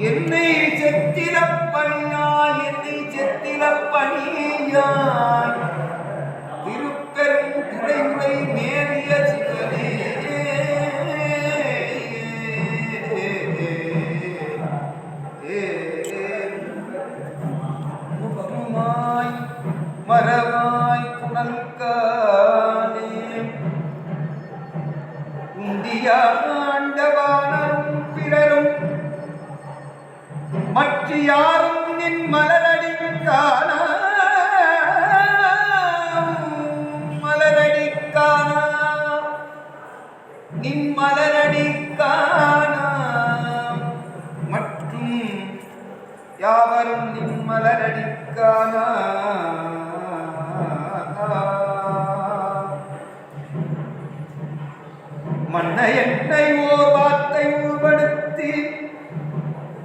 என்னை செத்திலப்பணியாய் திருப்பெரும் துறைமுறை மேவிய சிவனே முற்றுமாய் மரமாய் புனல்கானே உண்டியாண்டவானரும் பிறரும் மற்ற யாரும் நின் மலரடிக்கான நின் மலரடிக்கான மற்றும் யாவரும் நின் மலரடிக்கான மன்ன என்னை ஓர் வார்த்தை உள்படுத்தி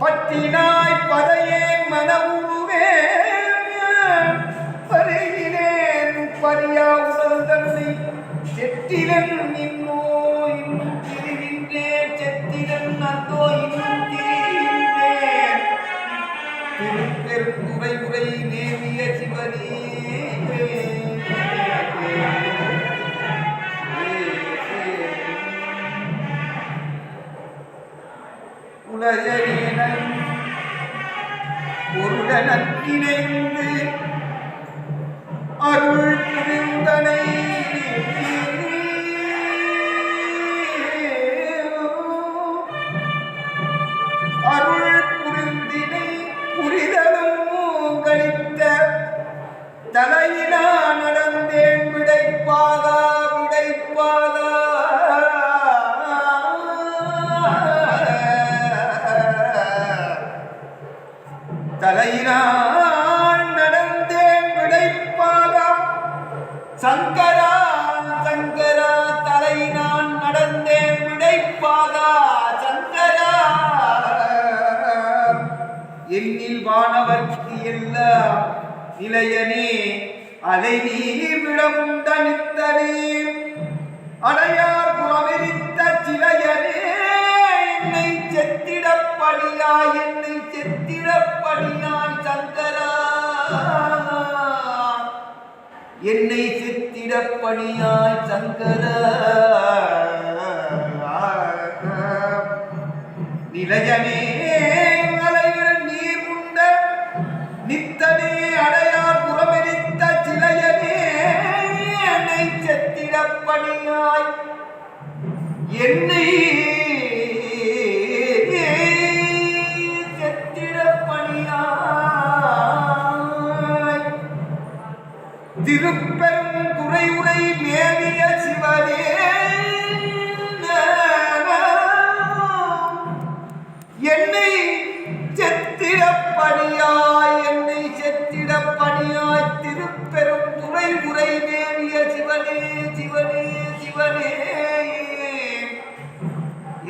பற்றினாய் பதையே மனவுவே பருகினேன் பரியா உடல் தன்னை செத்திலன் நின்னோ இன்னும் திரிகின்றேன் செத்திலன் அந்தோ இன்னும் திரிகின்றேன் திருப்பெருந்துறை உரை நேவிய சிவனே உலகேனன் ஒருடனன் இணைந்து அருள் புரிந்தனை அருள் புரிந்தினை புரிதலும் கழித்த தலையினா நடந்தேன் விடைப்பாகா தலையினால் நடந்தேன் விடைப்பாக சங்கரா சங்கரா தலையினால் நடந்தேன் விடைப்பாக சங்கரா எண்ணில் வானவர்க்கு எல்லாம் நிலையனே அலை நீர் விடம் தனித்தனே அடையார் புறவிரித்த சிலையனே என்னை செத்திடப்படியாய் சங்கரா என்னை செத்திடப்படியாய் சங்கரா நிலையனே மலையில் நீர் உண்ட நித்தனே அடையார் புறமெரித்த சிலையனே என்னை செத்திடப்படியாய் என்னை திருப்பெரும் துறை உரை மேவிய சிவனே என்னை செத்திடப்படியாய் திருப்பெரும் துறை உரை மேவிய சிவனே சிவனே சிவனே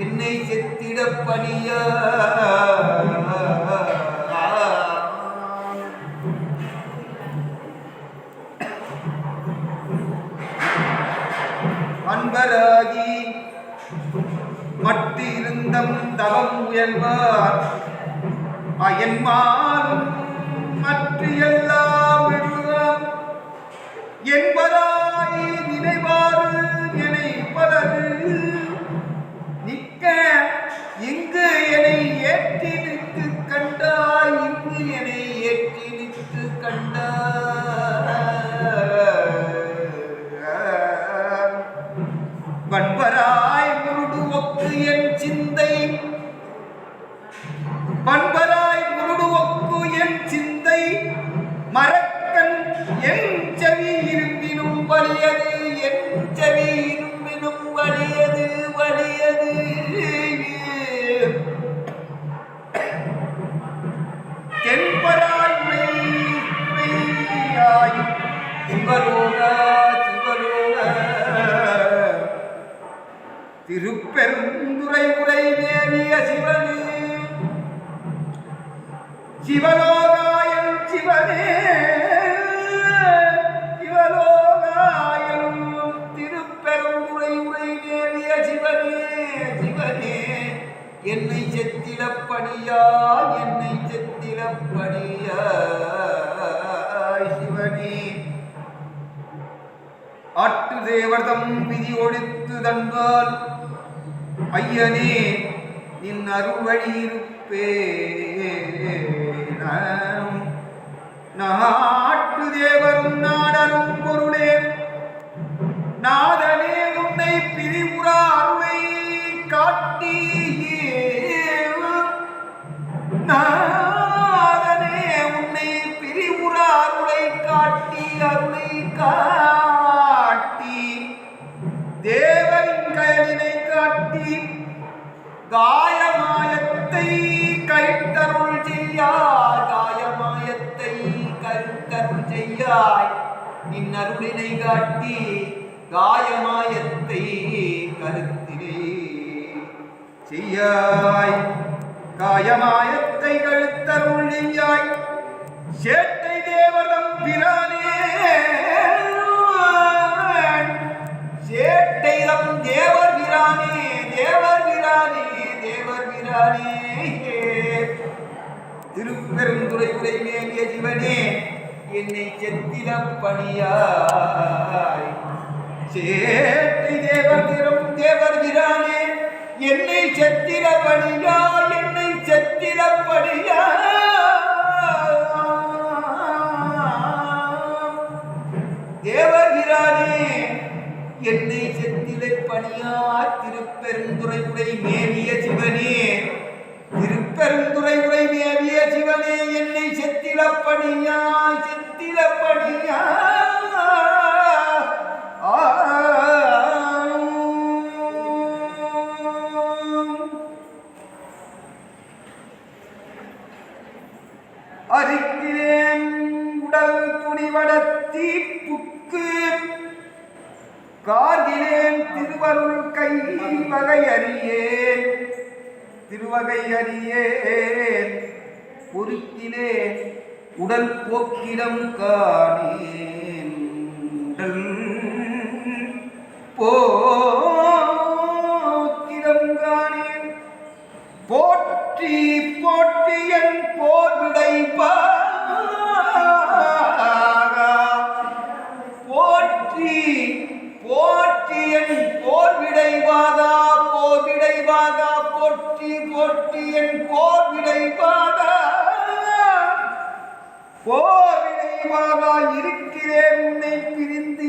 என்னை செத்திடப்படியாய் அன்பராகி மட்டு இருந்தம் தவம் முயல்வார் அயன்மாலும் மற்ற எல்லாம் விழுவாம் என்பதாய் நினைவாறு நினைப்பதது நிற்க இங்கு என்னை ஏற்றி நிற்கு கண்டாய் இங்கு என்னை ஏற்றி நிற்கு கண்டாய் பண்பராய் முருடு ஒக்கு என் சிந்தை பண்பராய் முருடு ஒக்கு என் சிந்தை மரக்கண் என் செவி இரும்பினும் வலியது என் செவி இரும்பினும் வலியது வலியது தென்பராய் சிவலோகா திருப்பெருந்துறை உரை மேவிய சிவனே சிவலோகாயம் சிவனே சிவலோகாயம் திருப்பெருந்துறை உரை மேவிய சிவனே சிவனே என்னை செத்திட செத்திலப்படியா என்னை செத்திலப்படியா சிவனே ஆட்டு தேவர்தம் விதி ஒழித்து தந்தால் ஐயனே நின் அருள் வழியிருப்பே நாட்டு தேவரும் நாடரும் பொருளே நாதனே உன்னை பிரிவுறா அருளை காட்டி நாதனே உன்னை பிரிவுறா அருளை காட்டி தேவரின் கயலினை காட்டி காயமாயத்தை கழித்தருள் செய்யாய் காயமாயத்தை கழித்தருள் செய்யாய் நின் அருளினை காட்டி காயமாயத்தை கருத்திலே செய்யாய் காயமாயத்தை கழுத்தருள் செய்யாய் சேட்டை தேவதம் பிரானே சேட்டைதம் தேவர் பிரானே தேவர் பிரானே தேவர் பிரானே திருப்பெருந்துறை உரை மேலிய சிவனே என்னை செத்திலப்பணியாய் சேட்டை தேவர் பிரானே என்னை செத்திலப்பணியா என்னை செத்திலப்பணியா தேவகிரானே என்னை செத்திலப்பணியா திருப்பெருந்துறை உரை மேவிய சிவனே திருப்பெருந்துறை உரை மேவிய சிவனே என்னை செத்திலப்பணியா செத்திலப்பணியா அரிக்கிறேன் உடல் துணிவடத்தி புக்கு கார்கிலேன் திருவருள் கை வகை அறியேன் திருவகை அறியேன் பொறுக்கிலேன் உடல் போக்கிடம் காணேன் உடல் போக்கிடம் காணேன் போற்றி போற்றி என் போர் விடைப்பா போற்றி போற்றி என் போர் விடைவாகா போர் விடைவாகா போற்றி போற்றி என் போர் விடைவாகா போர் விடைவாகா இருக்கிறேன் உன்னை பிரிந்து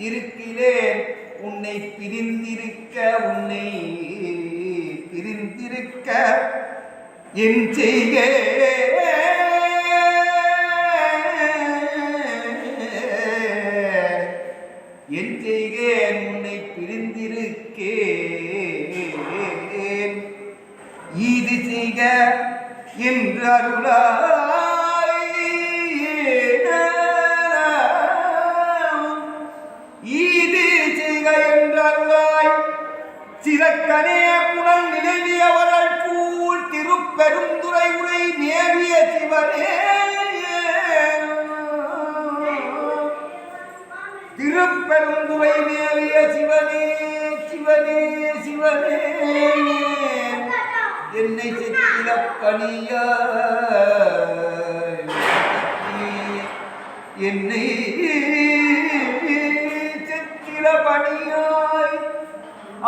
இருக்கிறேன் உன்னை பிரிந்திருக்க உன்னை பிரிந்திருக்க என் செய்க என் செய்கேன் உன்னை பிரிந்திருக்கேன் ஈது செய்க என்று அருளாய் ஈது செய்க என்று அருளாய் சிறக்கனே புனல் நினைவியவர்கள் பூல் திருப்பெருந்துறை உரை மேவிய சிவனே திருப்பெருந்துறை மேவிய சிவனே சிவனே சிவனே என்னை செத்திலப்பணியா என்னை செத்திலப்பணியாய்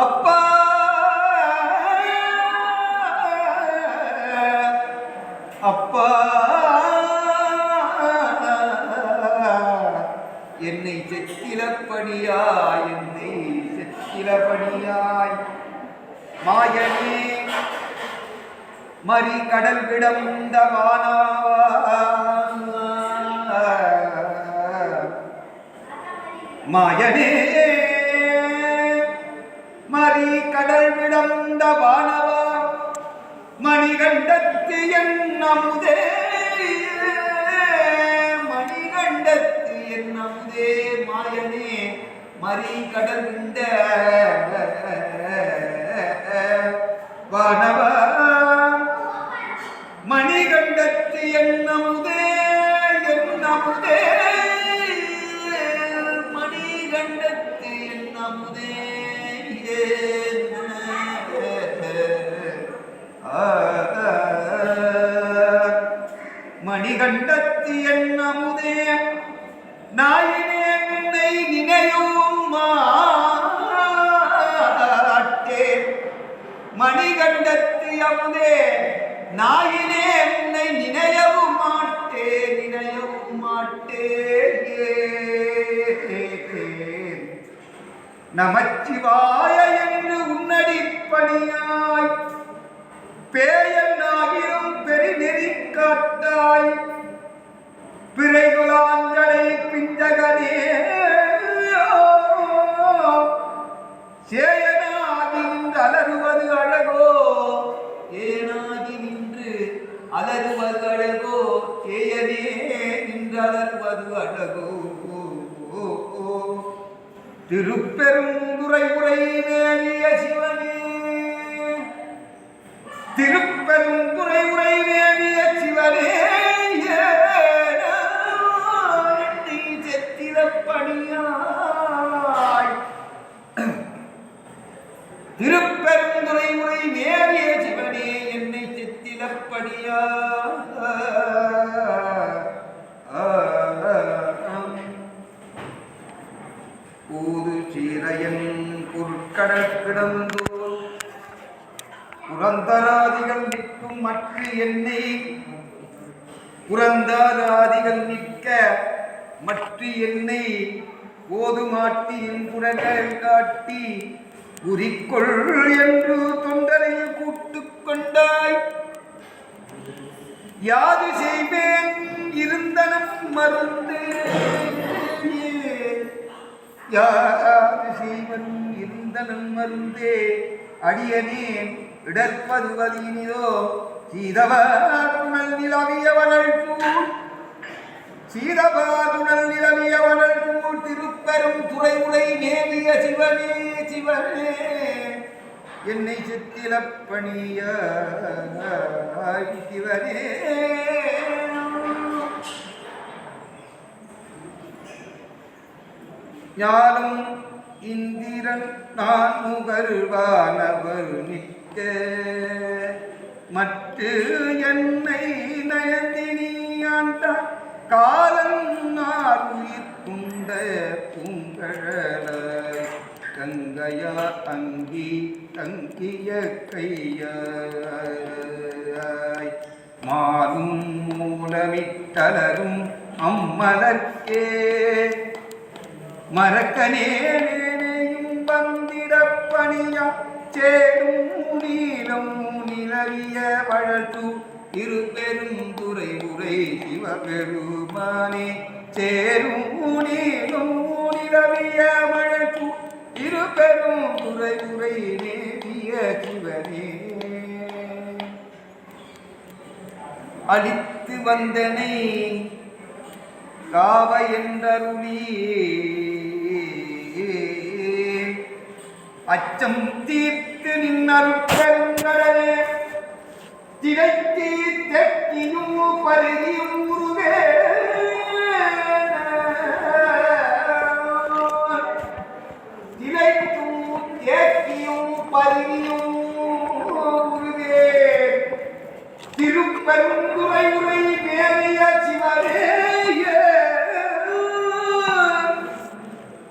அப்பா அப்பா என்னை செத்திலப்படியாய் என்னை செத்திலப்படியாய் மாயனே மறி கடல் விடந்த வானாவா மாயனே மறி கடல் விடந்த வானவா மணிகண்டத்து என் அமுதே மணிகண்டத்து என் அமுதே மாயனே மறி கடல் விண்ட வானவா மணிகண்டத்து என் அமுதே மணிகண்டத்து என் அமுதே மணிகண்டத்து அமுதே நாயினே உன்னை நினையவும் மாட்டேன் நமச்சிவாய என்று உன்னடிப்பணியாய் பேயனாகிரும் பெருநெறி காட்டாய் பிறைகுலாஞ்சலை பிஞ்சகனே சேயனாகி நின்று அலறுவது அழகோ ஏனாகி நின்று அலறுவது அழகோ ஏயனே நின்று அலறுவது அழகோ திருப்பெருந்துறை உரை மேவிய சிவனே திருப்பெருந்துறை உரை மேவிய சிவனே பணியாய் திருப்பெருந்துறை உரை மேவிய சிவனே என்னை செத்திலப்படியா ஊது சீரையன் பொருட்கடல் கிடந்தோர் புரந்தராதிகள் நிற்கும் மற்ற என்னை புரந்தராதிகள் நிற்க மற்ற என்னை ஓதுமாட்டி புறங்கள் காட்டி குறிக்கொள் என்று தொண்டரையில் கூட்டுக் கொண்டாய் யாது செய்வேன் இருந்தனம் மருந்து யாது செய்வன் இருந்தனம் மருந்தே அடியனேன் இடற்பதுவதினிதோ சீதவனல் நிலவியவனல் சீதபாதுணல் நிலவியவனல் திருப்பெரும் துறை உரை மேவிய சிவனே சிவனே என்னை செத்திலப்பணியாய் சிவனே ஞானம் இந்திரன் நான் முகர்வானவர் நிற்க மற்ற என்னை நயந்தினியாண்டான் காலன் நார் உயிர் குண்ட பூங்கழலாய் கங்கையா அங்கி தங்கிய கையாய் மாலும் மூலமிட்டலரும் அம்மலர்க்கே மரக்கனேனையும் வந்திடப்பணியா சேரும் நீலம் நிலவிய வழத்து இருபெரும் துறை உரை சிவபெருமானே சேரும் நீலம் நிலவிய வழத்து இருபெரும் துறை உரை நேவிய சிவனே அளித்து வந்தனை காவ என்றருளியே அச்சம் தீர்த்து நின்னருட்பெருங்கடலே திரைத்தீ தெற்கியும் பருகியும் உருவே திரைத்தும் தேக்கியும் பருகியும் உருவே திருப்பெருந்துறை உரை மேவிய சிவனே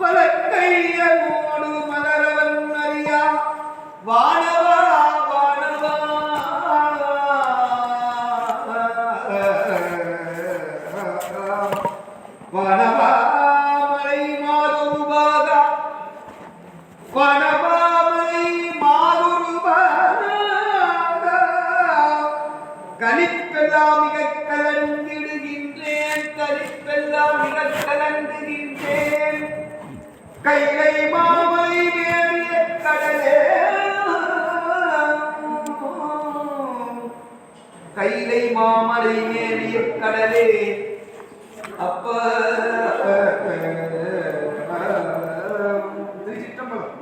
பலக்கையோடு மலரவன் அறியா வானவா வானவா வானவா மலை மாதுருபாக வானவா மலை மாதுருபாக கலிப்பெல்லாம் மிக கலந்திடுகின்றேன் கலிப்பெல்லாம் மிக கலந்துகின்றேன் கைலை மாமலை மேவிய கடலே கைலை மாமலை மேவிய கடலே அப்ப திருச்சிற்றம்பலம்